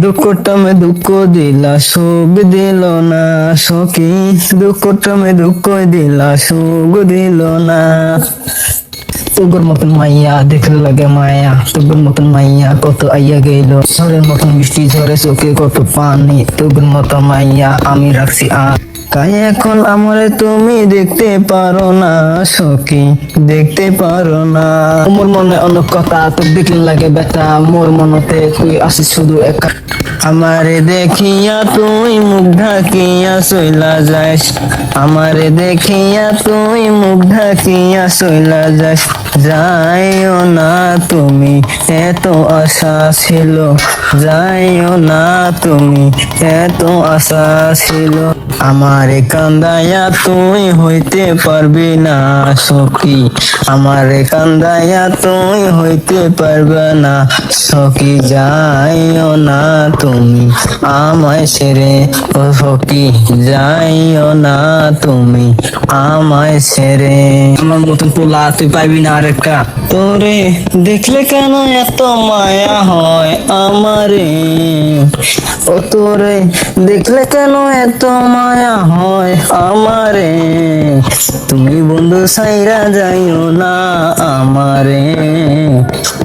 দুঃখটা মে দুঃখ দিলা সুখ দিল না সখী, দুঃখটা মে দুঃখ দিলা সুখ দিল না। তোর মতন মাইয়া দেখলে লাগে মায়া, তোর মতন মাইয়া কত আইয়া গেল, ঝড়ের মতন বৃষ্টি ঝরে চোখে কত পানি, তোর মতো মাইয়া আমি রাখছি কাই এখন আমারে তুমি দেখতে পারো না সখী, দেখতে পারো না। মোর মনে অনেক কথা তোর দেখলে লাগে ব্যথা, মোর মনতে তুই আসিস শুধু একা। আমারে দেখিয়া তুই মুখ ঢাকিয়া চইলা যাস, আমারে দেখিয়া তুই মুখ ঢাকিয়া চইলা যাস। যাইও না তুমি এত আশা ছিল, যাইও না তুমি এত আশা ছিল। আমারে কান্দাইয়া তুই হইতে পারবি না সখী, আমারে কান্দাইয়া তুই হইতে পারবে না সখী। যাইও না তুমি আমায় ছেড়ে ও সখী, যাইও না তুমি আমায় ছেড়ে। আমার মতন পোলা তুই পাইবি না আরেকটা, তোরে দেখলে কেন এত মায়া হয় আমারে, ও তোরে দেখলে কেন এত মায়া হয় আমারে। তুমি বন্ধু সাইরা যাইও না আমারে,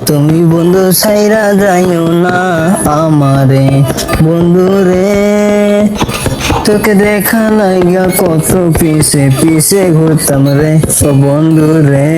তুমি বন্ধু সাইরা যাইও না আমারে বন্ধু রে। তোকে দেখা লাগা কত পিছে পিছে ঘুরতাম রে ও বন্ধু রে।